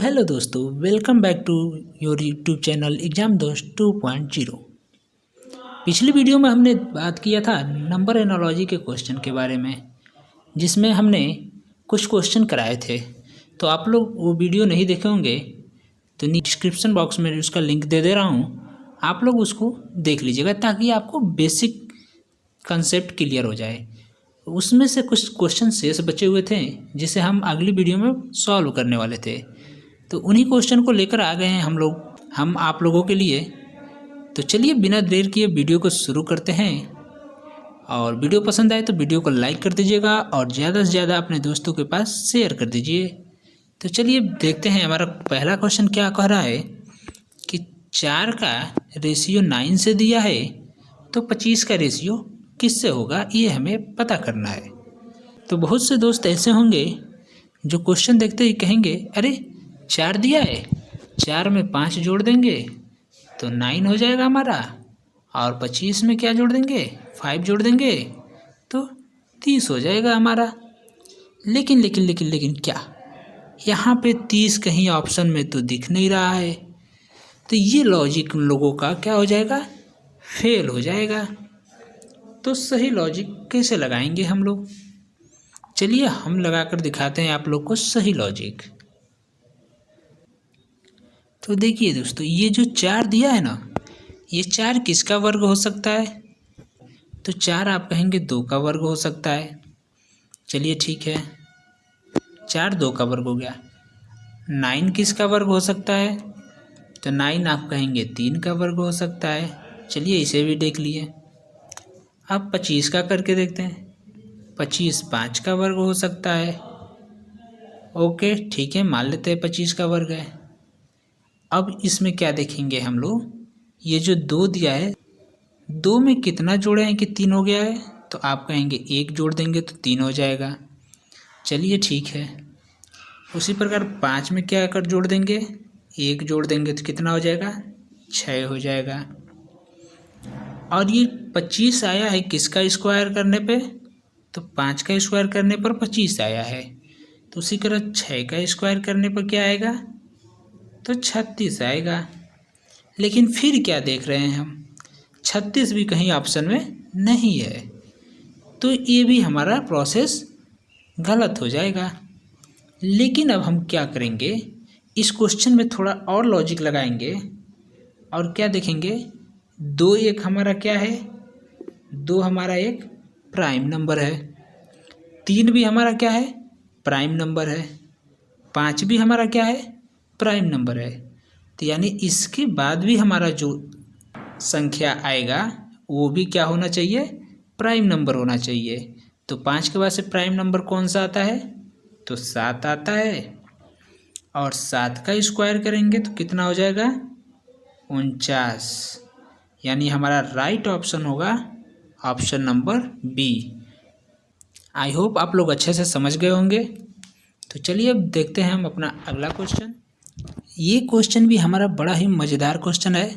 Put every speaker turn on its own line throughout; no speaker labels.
Hello दोस्तों, welcome back to your YouTube channel exam दोस्त 2.0। पिछली वीडियो में हमने बात किया था नंबर एनालॉजी के क्वेश्चन के बारे में, जिसमें हमने कुछ क्वेश्चन कराए थे। तो आप लोग वो वीडियो नहीं देखे होंगे तो डिस्क्रिप्शन बॉक्स में उसका लिंक दे दे रहा हूँ, आप लोग उसको देख लीजिएगा ताकि आपको बेसिक कंसेप्ट क्लियर हो जाए। उसमें से कुछ क्वेश्चन शेष बचे हुए थे जिसे हम अगली वीडियो में सॉल्व करने वाले थे। तो उन्हीं क्वेश्चन को लेकर आ गए हैं हम आप लोगों के लिए। तो चलिए बिना देर किए वीडियो को शुरू करते हैं। और वीडियो पसंद आए तो वीडियो को लाइक कर दीजिएगा और ज़्यादा से ज़्यादा अपने दोस्तों के पास शेयर कर दीजिए। तो चलिए देखते हैं हमारा पहला क्वेश्चन क्या कह रहा है कि 4 का रेशियो 9 से दिया है तो 25 का रेशियो किससे होगा, ये हमें पता करना है। तो बहुत से दोस्त ऐसे होंगे जो क्वेश्चन देखते ही कहेंगे, अरे 4 दिया है, 4 में 5 जोड़ देंगे तो 9 हो जाएगा हमारा, और 25 में क्या जोड़ देंगे, 5 जोड़ देंगे तो 30 हो जाएगा हमारा। लेकिन लेकिन लेकिन लेकिन क्या यहाँ पे 30 कहीं ऑप्शन में तो दिख नहीं रहा है। तो ये लॉजिक उन लोगों का क्या हो जाएगा, फेल हो जाएगा। तो सही लॉजिक कैसे लगाएंगे हम लोग, चलिए हम लगा कर दिखाते हैं आप लोग को सही लॉजिक। तो देखिए दोस्तों, ये जो 4 दिया है ना, ये 4 किसका वर्ग हो सकता है। तो 4 आप कहेंगे 2 का वर्ग हो सकता है। चलिए ठीक है, 4 2 का वर्ग हो गया। 9 किसका वर्ग हो सकता है, तो 9 आप कहेंगे 3 का वर्ग हो सकता है। चलिए इसे भी देख लिए। अब 25 का करके देखते हैं। 25 5 का वर्ग हो सकता है। ओके ठीक है, मान लेते हैं 25 का वर्ग है। अब इसमें क्या देखेंगे हम लोग, ये जो 2 दिया है, 2 में कितना जोड़े हैं कि 3 हो गया है, तो आप कहेंगे 1 जोड़ देंगे तो 3 हो जाएगा। चलिए ठीक है। उसी प्रकार 5 में क्या कर जोड़ देंगे, 1 जोड़ देंगे तो कितना हो जाएगा, 6 हो जाएगा। और ये 25 आया है किसका स्क्वायर करने पे, तो 5 का स्क्वायर करने पर 25 आया है। तो उसी तरह 6 का स्क्वायर करने पर क्या आएगा, तो 36 आएगा। लेकिन फिर क्या देख रहे हैं हम, 36 भी कहीं ऑप्शन में नहीं है, तो ये भी हमारा प्रोसेस गलत हो जाएगा। लेकिन अब हम क्या करेंगे, इस क्वेश्चन में थोड़ा और लॉजिक लगाएंगे और क्या देखेंगे, 2 एक हमारा क्या है, 2 हमारा एक प्राइम नंबर है, 3 भी हमारा क्या है, प्राइम नंबर है, 5 भी हमारा क्या है, प्राइम नंबर है। तो यानी इसके बाद भी हमारा जो संख्या आएगा वो भी क्या होना चाहिए, प्राइम नंबर होना चाहिए। तो 5 के बाद से प्राइम नंबर कौन सा आता है, तो 7 आता है। और 7 का स्क्वायर करेंगे तो कितना हो जाएगा, 49। यानी हमारा राइट ऑप्शन होगा option number B. I hope आप लोग अच्छे से समझ गए होंगे। तो चलिए अब देखते हैं हम अपना अगला क्वेश्चन। ये क्वेश्चन भी हमारा बड़ा ही मज़ेदार क्वेश्चन है,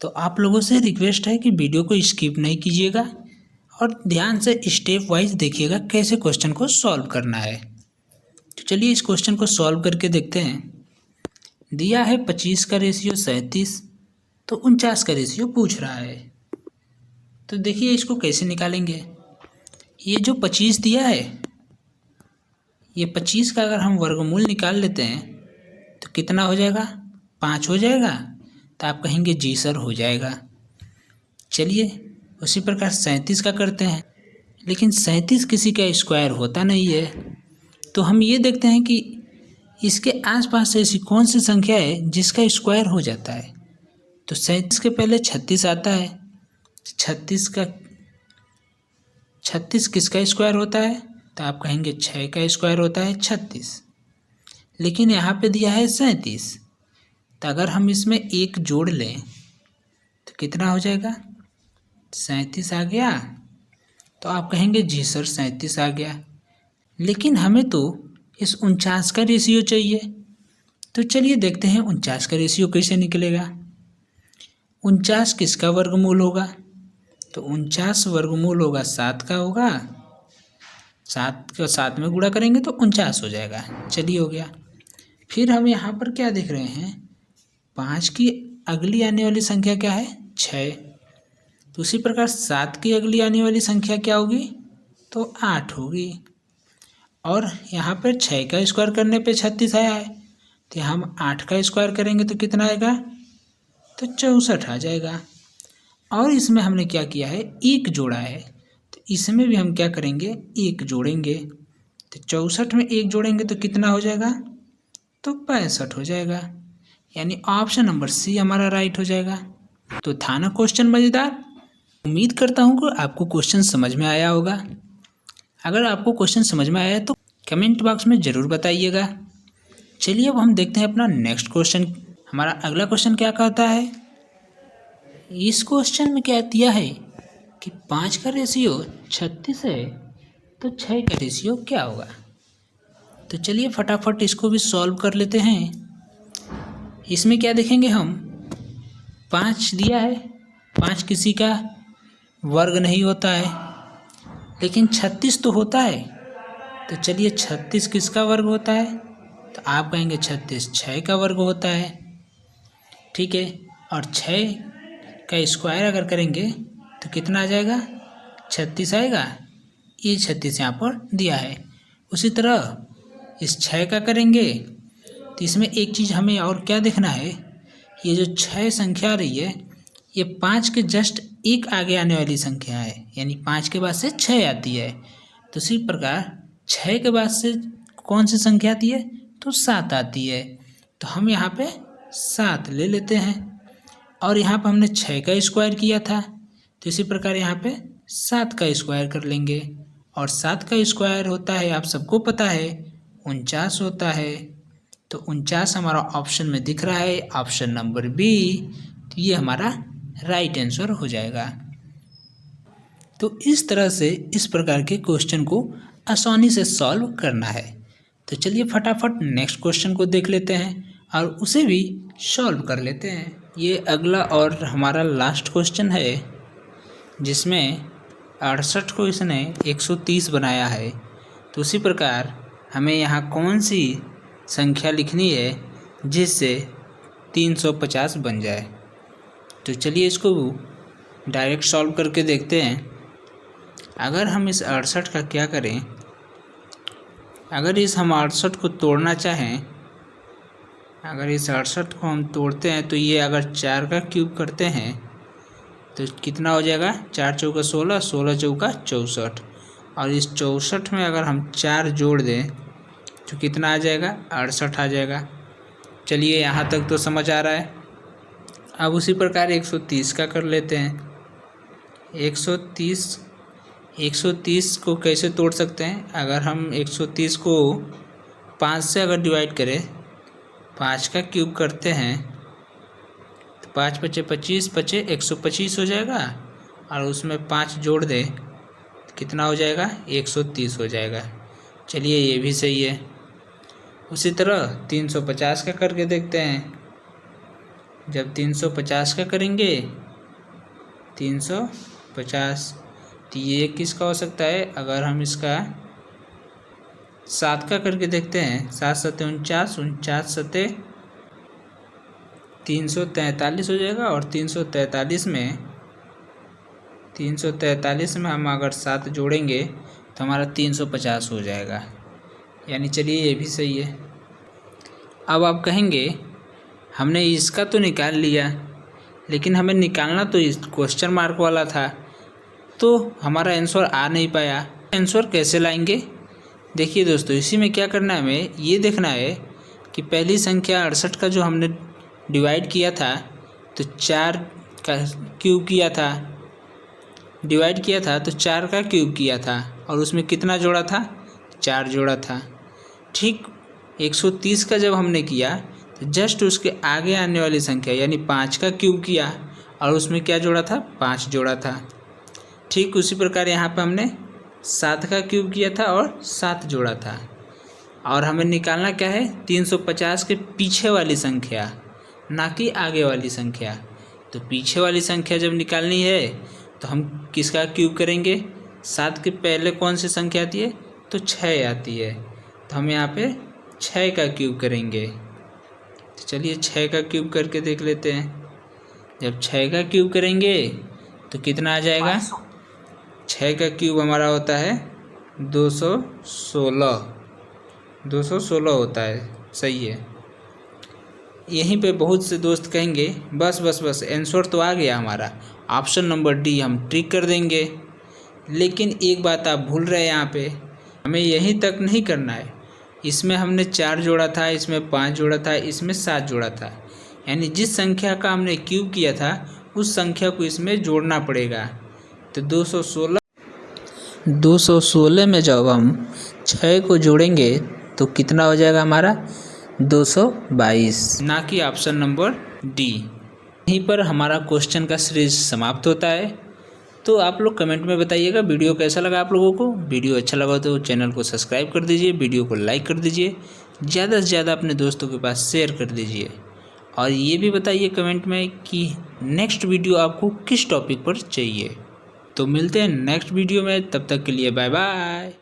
तो आप लोगों से रिक्वेस्ट है कि वीडियो को स्किप नहीं कीजिएगा और ध्यान से स्टेप वाइज देखिएगा कैसे क्वेश्चन को सॉल्व करना है। तो चलिए इस क्वेश्चन को सॉल्व करके देखते हैं। दिया है 25 का रेशियो 37, तो 49 का रेशियो पूछ रहा है। तो देखिए इसको कैसे निकालेंगे। ये जो 25 दिया है, ये 25 का अगर हम वर्गमूल निकाल लेते हैं तो कितना हो जाएगा, 5 हो जाएगा। तो आप कहेंगे जी सर हो जाएगा। चलिए उसी प्रकार 37 का करते हैं, लेकिन 37 किसी का स्क्वायर होता नहीं है। तो हम ये देखते हैं कि इसके आसपास ऐसी कौन सी संख्या है जिसका स्क्वायर हो जाता है। तो 37 के पहले 36 आता है, 36 किसका स्क्वायर होता है, तो आप कहेंगे 6 का स्क्वायर होता है 36। लेकिन यहाँ पे दिया है 37, तो अगर हम इसमें 1 जोड़ लें तो कितना हो जाएगा, 37 आ गया। तो आप कहेंगे जी सर 37 आ गया, लेकिन हमें तो इस 49 का रेशियो चाहिए। तो चलिए देखते हैं 49 का रेशियो कैसे निकलेगा। 49 किसका वर्गमूल होगा, तो 49 वर्गमूल होगा 7 का होगा। 7 को 7 में गुणा करेंगे तो 49 हो जाएगा। चलिए हो गया। फिर हम यहाँ पर क्या देख रहे हैं, 5 की अगली आने वाली संख्या क्या है, 6। तो उसी प्रकार 7 की अगली आने वाली संख्या क्या होगी, तो 8 होगी। और यहाँ पर 6 का स्क्वायर करने पे 36 आया है, तो हम 8 का स्क्वायर करेंगे तो कितना आएगा, तो 64 आ जाएगा। और इसमें हमने क्या किया है, 1 जोड़ा है, तो इसमें भी हम क्या करेंगे, 1 जोड़ेंगे। तो 64 में 1 जोड़ेंगे तो कितना हो जाएगा, तो 65 हो जाएगा। यानी ऑप्शन नंबर सी हमारा राइट हो जाएगा। तो था ना क्वेश्चन मज़ेदार। उम्मीद करता हूँ कि आपको क्वेश्चन समझ में आया होगा। अगर आपको क्वेश्चन समझ में आया तो कमेंट बॉक्स में ज़रूर बताइएगा। चलिए अब हम देखते हैं अपना नेक्स्ट क्वेश्चन। हमारा अगला क्वेश्चन क्या कहता है, इस क्वेश्चन में क्या दिया है कि 5 का रेशियो 36 है, तो 6 का रेशियो क्या होगा। तो चलिए फटाफट इसको भी सॉल्व कर लेते हैं। इसमें क्या देखेंगे हम, 5 दिया है, 5 किसी का वर्ग नहीं होता है, लेकिन 36 तो होता है। तो चलिए 36 किसका वर्ग होता है, तो आप कहेंगे 36 6 का वर्ग होता है, ठीक है। और 6 का स्क्वायर अगर करेंगे तो कितना आ जाएगा, 36 आएगा। ये 36 यहाँ पर दिया है। उसी तरह इस 6 का करेंगे तो इसमें एक चीज़ हमें और क्या देखना है, ये जो 6 संख्या आ रही है ये 5 के जस्ट एक आगे आने वाली संख्या है, यानी 5 के बाद से 6 आती है। तो इसी प्रकार 6 के बाद से कौन सी संख्या आती है, तो 7 आती है। तो हम यहाँ पे 7 ले लेते हैं। और यहाँ पर हमने 6 का स्क्वायर किया था, तो इसी प्रकार यहाँ पे 7 का स्क्वायर कर लेंगे। और 7 का स्क्वायर होता है, आप सबको पता है, 49 होता है। तो 49 हमारा ऑप्शन में दिख रहा है, ऑप्शन नंबर बी। तो ये हमारा राइट आंसर हो जाएगा। तो इस तरह से इस प्रकार के क्वेश्चन को आसानी से सॉल्व करना है। तो चलिए फटाफट नेक्स्ट क्वेश्चन को देख लेते हैं और उसे भी सॉल्व कर लेते हैं। ये अगला और हमारा लास्ट क्वेश्चन है, जिसमें 68 को इसने 130 बनाया है। तो उसी प्रकार हमें यहाँ कौन सी संख्या लिखनी है जिससे 350 बन जाए। तो चलिए इसको डायरेक्ट सॉल्व करके देखते हैं। अगर हम इस 68 का क्या करें, अगर इस हम 68 को तोड़ना चाहें, अगर इस 68 को हम तोड़ते हैं तो ये अगर 4 का क्यूब करते हैं तो कितना हो जाएगा, 4 चौका 16, 16 चौका 64। और इस 64 में अगर हम 4 जोड़ दें तो कितना आ जाएगा, 68 आ जाएगा। चलिए यहाँ तक तो समझ आ रहा है। अब उसी प्रकार 130 का कर लेते हैं। 130 को कैसे तोड़ सकते हैं, अगर हम 130 को 5 से अगर डिवाइड करें, 5 का क्यूब करते हैं तो 5 पचे 25, पचे 125 हो जाएगा। और उसमें 5 जोड़ दें तो कितना हो जाएगा, 130 हो जाएगा। चलिए ये भी सही है। उसी तरह 350 का करके देखते हैं। जब 350 का करेंगे, 350, तो ये किसका हो सकता है, अगर हम इसका 7 का करके देखते हैं, 7 सत्ते 49, 49 सत्ते 343 हो जाएगा। और 343 में हम अगर 7 जोड़ेंगे तो हमारा 350 हो जाएगा। यानी चलिए ये भी सही है। अब आप कहेंगे हमने इसका तो निकाल लिया, लेकिन हमें निकालना तो इस क्वेश्चन मार्क वाला था, तो हमारा आंसर आ नहीं पाया। आंसर कैसे लाएंगे, देखिए दोस्तों, इसी में क्या करना है, हमें ये देखना है कि पहली संख्या 68 का जो हमने डिवाइड किया था, तो 4 का क्यूब किया था, डिवाइड किया था तो 4 का क्यूब किया था। और उसमें कितना जोड़ा था, 4 जोड़ा था। ठीक 130 का जब हमने किया तो जस्ट उसके आगे आने वाली संख्या यानी 5 का क्यूब किया और उसमें क्या जोड़ा था, 5 जोड़ा था। ठीक उसी प्रकार यहाँ पे हमने 7 का क्यूब किया था और 7 जोड़ा था। और हमें निकालना क्या है, 350 के पीछे वाली संख्या, ना कि आगे वाली संख्या। तो पीछे वाली संख्या जब निकालनी है तो हम किसका क्यूब करेंगे, 7 के पहले कौन सी संख्या आती है, तो 6 आती है। तो हम यहाँ पे 6 का क्यूब करेंगे। तो चलिए 6 का क्यूब करके देख लेते हैं। जब 6 का क्यूब करेंगे तो कितना आ जाएगा? 6 का क्यूब हमारा होता है 216 होता है। सही है। यहीं पे बहुत से दोस्त कहेंगे बस आंसर तो आ गया हमारा, ऑप्शन नंबर डी हम टिक कर देंगे। लेकिन एक बात आप भूल रहे हैं, यहाँ पे हमें यहीं तक नहीं करना है। इसमें हमने 4 जोड़ा था, इसमें 5 जोड़ा था, इसमें 7 जोड़ा था। यानी जिस संख्या का हमने क्यूब किया था उस संख्या को इसमें जोड़ना पड़ेगा। तो 216 में जब हम 6 को जोड़ेंगे तो कितना हो जाएगा हमारा? 222, ना कि ऑप्शन नंबर डी। यहीं पर हमारा क्वेश्चन का सीरीज समाप्त होता है। तो आप लोग कमेंट में बताइएगा वीडियो कैसा लगा आप लोगों को। वीडियो अच्छा लगा तो चैनल को सब्सक्राइब कर दीजिए, वीडियो को लाइक कर दीजिए, ज़्यादा से ज़्यादा अपने दोस्तों के पास शेयर कर दीजिए। और ये भी बताइए कमेंट में कि नेक्स्ट वीडियो आपको किस टॉपिक पर चाहिए। तो मिलते हैं नेक्स्ट वीडियो में, तब तक के लिए बाय बाय।